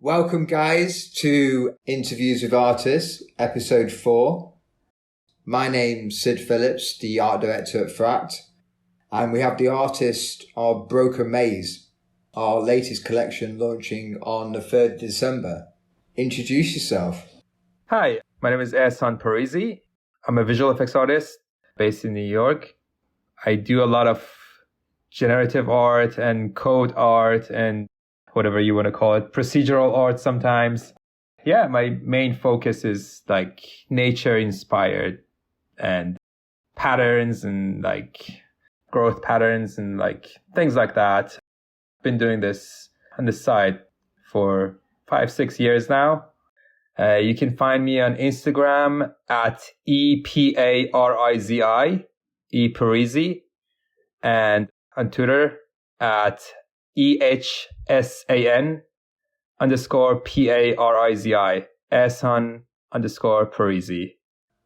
Welcome, guys, to Interviews with Artists, episode 4. My name's Sid Phillips, the art director at Fract, and we have the artist of Broken Maze, our latest collection launching on the 3rd of December. Introduce yourself. Hi, my name is Ehsan Parizi. I'm a visual effects artist based in New York. I do a lot of generative art and code art and whatever you want to call it, procedural art sometimes. Yeah, my main focus is like nature inspired and patterns and like growth patterns and like things like that. Been doing this on the side for 5-6 years now. You can find me on Instagram at EPARIZI, Parizi, and on Twitter at EHSAN_PARIZI, Ehsan_Parizi.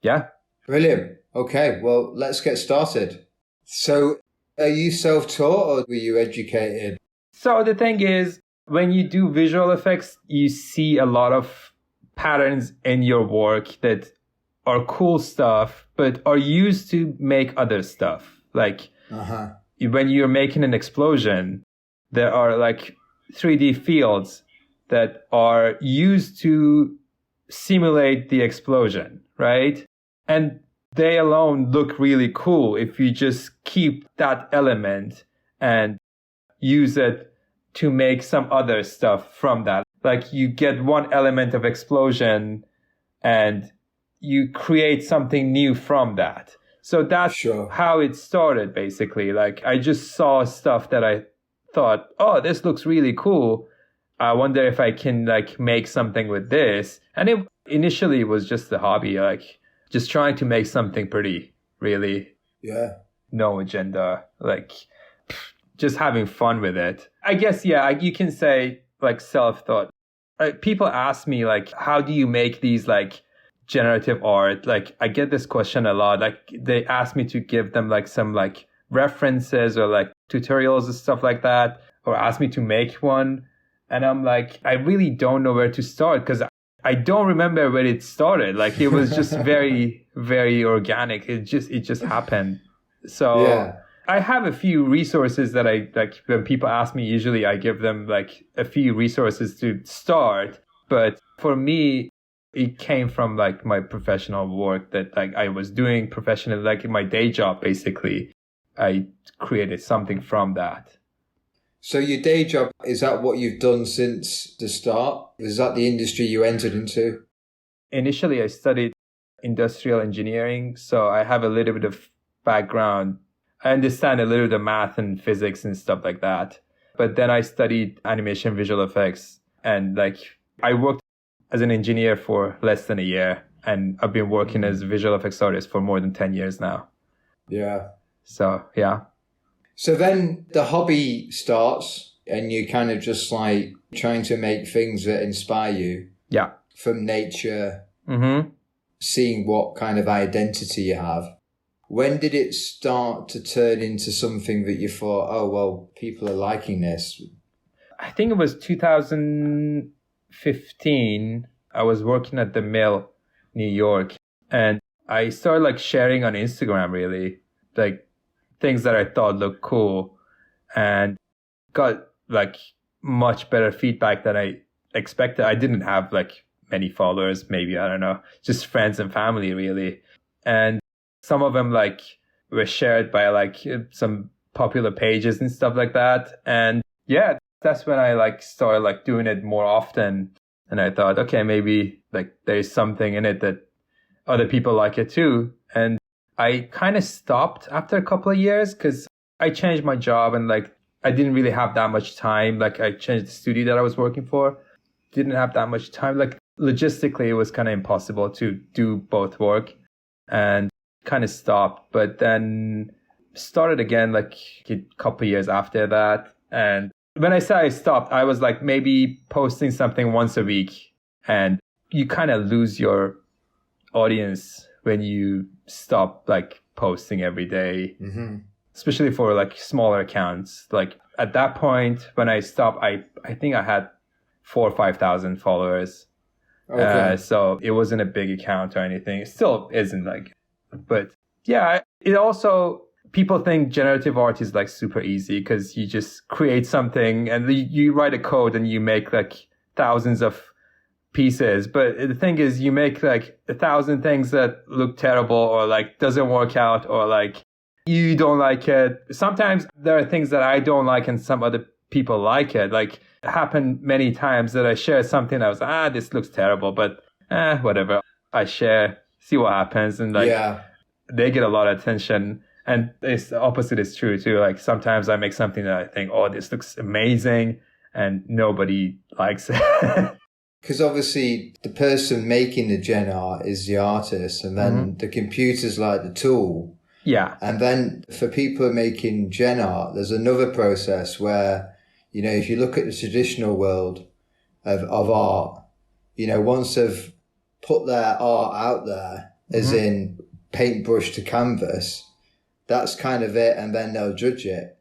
Yeah? Brilliant. Okay, well, let's get started. So, are you self-taught or were you educated? So the thing is, when you do visual effects, you see a lot of patterns in your work that are cool stuff, but are used to make other stuff. Like when you're making an explosion, there are like 3D fields that are used to simulate the explosion, right? And they alone look really cool if you just keep that element and use it to make some other stuff from that. Like you get one element of explosion and you create something new from that. So that's how it started, basically. Like I just saw stuff that I thought, oh, this looks really cool. I wonder if I can like make something with this. And it initially was just a hobby, like just trying to make something pretty, really. Yeah. No agenda, like just having fun with it. I guess, yeah, you can say like self-taught. People ask me like, how do you make these like generative art? Like I get this question a lot. Like they ask me to give them like some like references or like tutorials and stuff like that, or ask me to make one. And I'm like, I really don't know where to start because I don't remember where it started. Like it was just very, very organic. It just happened. So yeah. I have a few resources that I like when people ask me, usually I give them like a few resources to start. But for me, it came from like my professional work that like I was doing professionally, like in my day job, basically. I created something from that. So your day job, is that what you've done since the start? Is that the industry you entered into? Initially, I studied industrial engineering, so I have a little bit of background. I understand a little bit of math and physics and stuff like that. But then I studied animation visual effects and like I worked as an engineer for less than a year and I've been working as a visual effects artist for more than 10 years now. Yeah. So, yeah. So then the hobby starts and you're kind of just like trying to make things that inspire you. Yeah. From nature, seeing what kind of identity you have. When did it start to turn into something that you thought, oh, well, people are liking this? I think it was 2015. I was working at the Mill, New York, and I started like sharing on Instagram, really, like things that I thought looked cool and got like much better feedback than I expected. I didn't have like many followers, maybe, I don't know, just friends and family, really. And some of them like were shared by like some popular pages and stuff like that. And yeah, that's when I like started like doing it more often. And I thought, okay, maybe like there's something in it that other people like it too. And I kind of stopped after a couple of years because I changed my job and like I didn't really have that much time. Like I changed the studio that I was working for. Didn't have that much time. Like logistically, it was kind of impossible to do both work. And kind of stopped, but then started again like a couple of years after that. And when I say I stopped, I was like maybe posting something once a week, and you kind of lose your audience when you stop like posting every day, especially for like smaller accounts. Like at that point when I stopped, I think I had 4,000 or 5,000 followers. Okay. So it wasn't a big account or anything. It still isn't like, but yeah, it also, people think generative art is like super easy because you just create something and you write a code and you make like thousands of pieces. But the thing is, you make like 1,000 things that look terrible or like doesn't work out or like you don't like it. Sometimes there are things that I don't like and some other people like it. Like it happened many times that I shared something that was, this looks terrible, but whatever. I share, see what happens. And like, they get a lot of attention. And it's the opposite is true too. Like sometimes I make something that I think, this looks amazing and nobody likes it. Because obviously the person making the gen art is the artist, and then the computer's like the tool. Yeah. And then for people making gen art, there's another process where, if you look at the traditional world of art, once they've put their art out there, as in paintbrush to canvas, that's kind of it, and then they'll judge it.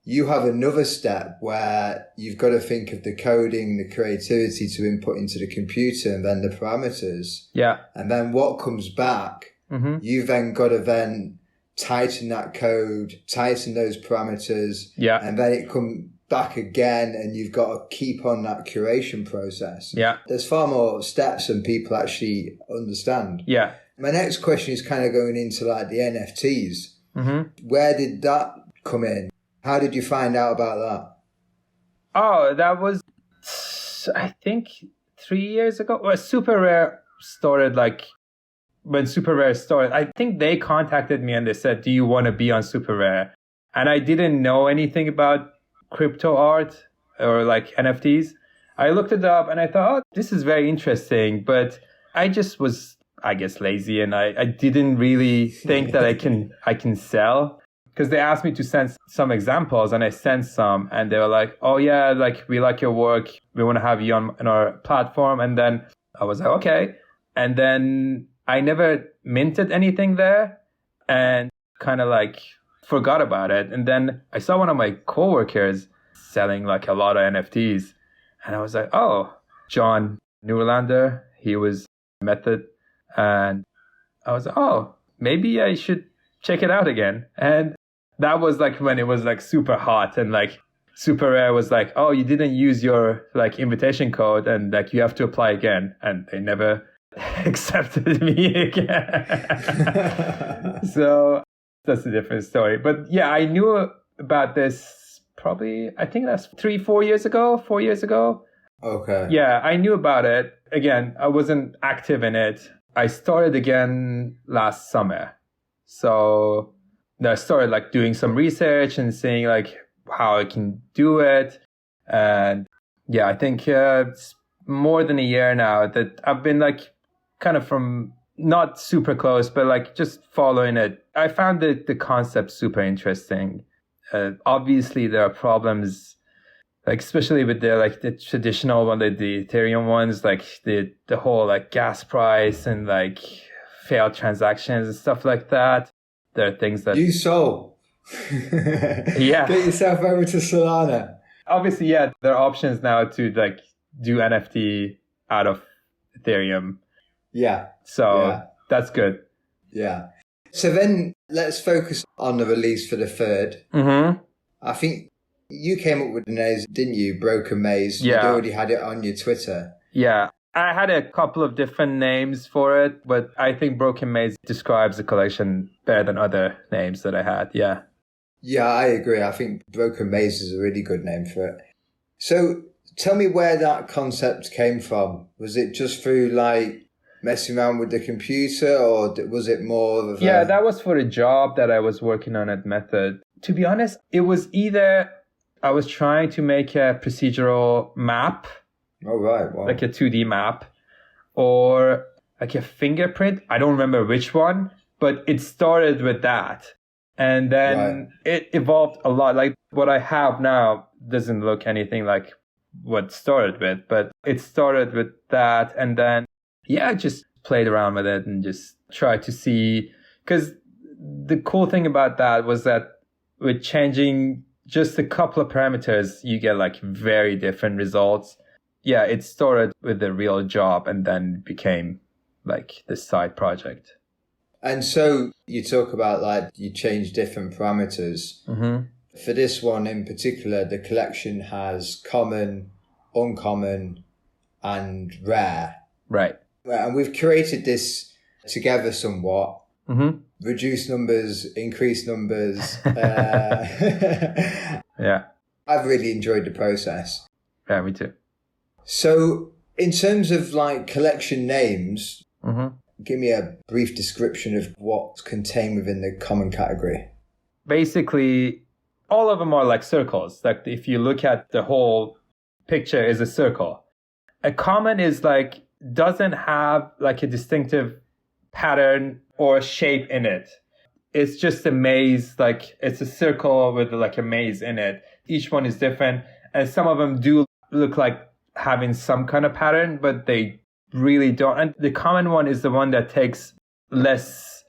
You have another step where you've got to think of the coding, the creativity to input into the computer, and then the parameters. Yeah. And then what comes back, you've then got to then tighten that code, tighten those parameters. Yeah. And then it comes back again, and you've got to keep on that curation process. Yeah. There's far more steps than people actually understand. Yeah. My next question is kind of going into like the NFTs. Where did that come in? How did you find out about that? Oh, that was, I think, 3 years ago. Well, Super Rare started like, when Super Rare started, I think they contacted me and they said, do you want to be on Super Rare? And I didn't know anything about crypto art or like NFTs. I looked it up and I thought, this is very interesting. But I just was, I guess, lazy. And I didn't really think that I can sell. Because they asked me to send some examples and I sent some and they were like, oh yeah, like we like your work. We want to have you on our platform. And then I was like, okay. And then I never minted anything there and kind of like forgot about it. And then I saw one of my coworkers selling like a lot of NFTs. And I was like, oh, John Newlander, he was Method. And I was like, oh, maybe I should check it out again. And that was like when it was like super hot and like Super Rare was like, oh, you didn't use your like invitation code and like you have to apply again. And they never accepted me again. So that's a different story. But yeah, I knew about this probably, I think that's 4 years ago. Okay. Yeah, I knew about it. Again, I wasn't active in it. I started again last summer. So I started like doing some research and seeing like how I can do it. And yeah, I think it's more than a year now that I've been like kind of from not super close, but like just following it. I found the concept super interesting. Obviously there are problems, like especially with the traditional one, the Ethereum ones, like the whole like gas price and like failed transactions and stuff like that. There are things that you sold. Yeah. Get yourself over to Solana. Obviously, yeah, there are options now to like do NFT out of Ethereum. Yeah. So that's good. Yeah. So then let's focus on the release for the third. I think you came up with the names, didn't you? Broken Maze. Yeah. You'd already had it on your Twitter. Yeah. I had a couple of different names for it, but I think Broken Maze describes the collection better than other names that I had. Yeah. Yeah, I agree. I think Broken Maze is a really good name for it. So tell me where that concept came from. Was it just through like messing around with the computer, or was it more of Yeah, that was for a job that I was working on at Method. To be honest, it was either I was trying to make a procedural map. Oh, right. Wow. Like a 2D map or like a fingerprint. I don't remember which one, but it started with that. And then it evolved a lot. Like what I have now doesn't look anything like what started with, but it started with that. And then, yeah, I just played around with it and just tried to see, because the cool thing about that was that with changing just a couple of parameters, you get like very different results. yeah, it started with the real job and then became like the side project. And so you talk about like you change different parameters. Mm-hmm. For this one in particular, the collection has common, uncommon, and rare. Right. And we've created this together somewhat. Mm-hmm. Reduce numbers, increase numbers. Yeah. I've really enjoyed the process. Yeah, me too. So in terms of like collection names, Mm-hmm. give me a brief description of what's contained within the common category. Basically, all of them are like circles. Like if you look at the whole picture is a circle. A common is like, doesn't have like a distinctive pattern or shape in it. It's just a maze, like it's a circle with like a maze in it. Each one is different. And some of them do look like having some kind of pattern, but they really don't. And the common one is the one that takes less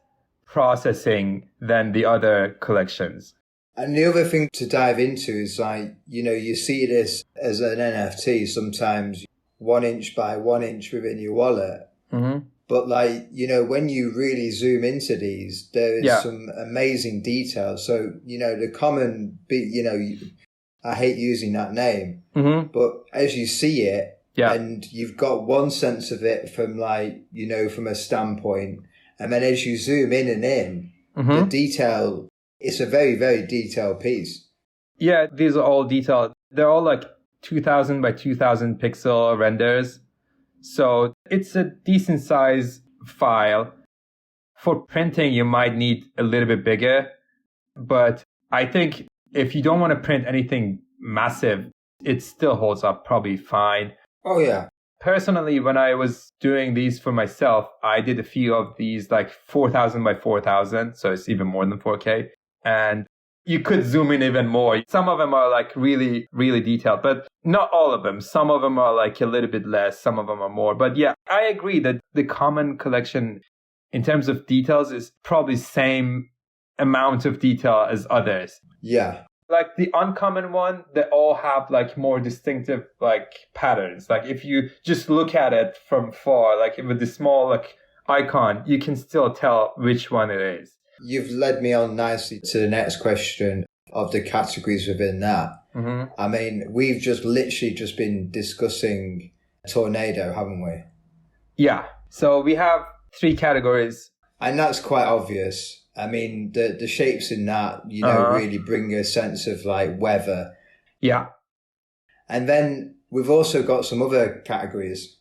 processing than the other collections. And the other thing to dive into is like, you see this as an NFT sometimes 1 inch by 1 inch within your wallet. Mm-hmm. But like, when you really zoom into these, there is some amazing detail. So, the common, I hate using that name, Mm-hmm. but as you see it, and you've got one sense of it from like, from a standpoint, and then as you zoom in and in, Mm-hmm. the detail, it's a very, very detailed piece. Yeah, these are all detailed. They're all like 2000 by 2000 pixel renders. So it's a decent size file. For printing, you might need a little bit bigger. But I think if you don't want to print anything massive, it still holds up probably fine. Oh, yeah. Personally, when I was doing these for myself, I did a few of these like 4000 by 4000. So it's even more than 4K. And you could zoom in even more. Some of them are like really, really detailed, but not all of them. Some of them are like a little bit less. Some of them are more. But yeah, I agree that the common collection in terms of details is probably same amount of detail as others. Yeah. Like the uncommon one, they all have like more distinctive like patterns. Like if you just look at it from far, like with the small like icon, you can still tell which one it is. You've led me on nicely to the next question of the categories within that. Mm-hmm. I mean, we've just literally just been discussing tornado, haven't we? Yeah. So we have 3 categories. And that's quite obvious. I mean, the shapes in that, really bring a sense of like weather. Yeah. And then we've also got some other categories.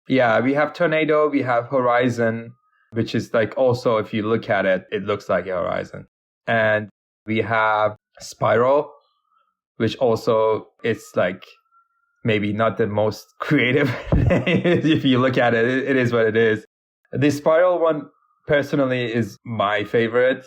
Yeah, we have tornado, we have horizon, which is like also, if you look at it, it looks like a horizon. And we have spiral, which also it's like maybe not the most creative. If you look at it, it is what it is. The spiral one personally is my favorite.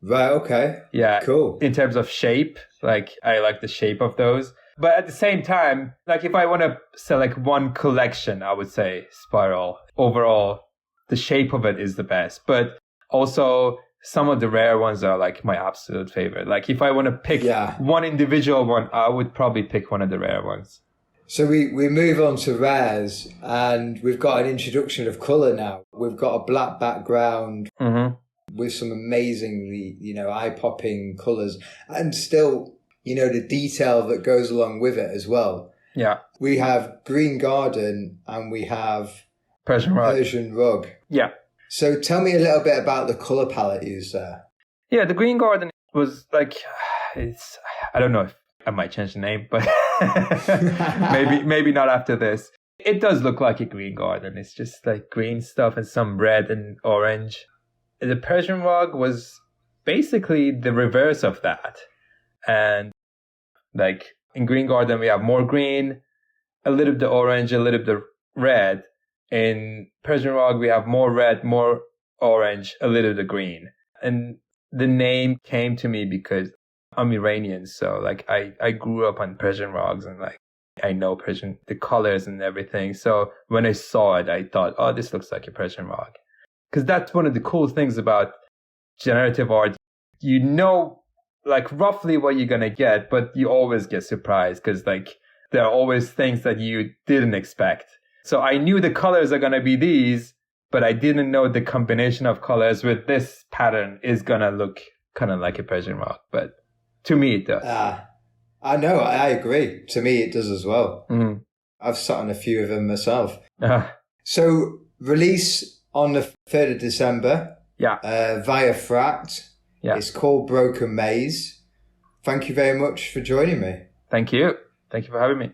Right, okay. Yeah. Cool. In terms of shape, like I like the shape of those. But at the same time, like if I want to select one collection, I would say spiral. Overall, the shape of it is the best. But also some of the rare ones are like my absolute favorite. Like if I want to pick one individual one, I would probably pick one of the rare ones. So we move on to rares, and we've got an introduction of colour now. We've got a black background with some amazingly, eye-popping colours, and still, the detail that goes along with it as well. Yeah. We have green garden and we have Persian rug. Yeah. So tell me a little bit about the colour palette used there. Yeah, the green garden was like, I don't know if I might change the name, but maybe not after this. It does look like a green garden. It's just like green stuff and some red and orange. The Persian rug was basically the reverse of that. And like in green garden, we have more green, a little bit of orange, a little bit of red. In Persian rug, we have more red, more orange, a little bit of green. And the name came to me because I'm Iranian, so like I grew up on Persian rugs and like I know Persian, the colors and everything. So when I saw it, I thought, oh, this looks like a Persian rug. Because that's one of the cool things about generative art. You know, like roughly what you're going to get, but you always get surprised because like there are always things that you didn't expect. So I knew the colors are going to be these, but I didn't know the combination of colors with this pattern is going to look kind of like a Persian rug. But to me, it does. I know, I agree. To me, it does as well. Mm-hmm. I've sat on a few of them myself. So release on the 3rd of December via Fract. Yeah. It's called Broken Maze. Thank you very much for joining me. Thank you. Thank you for having me.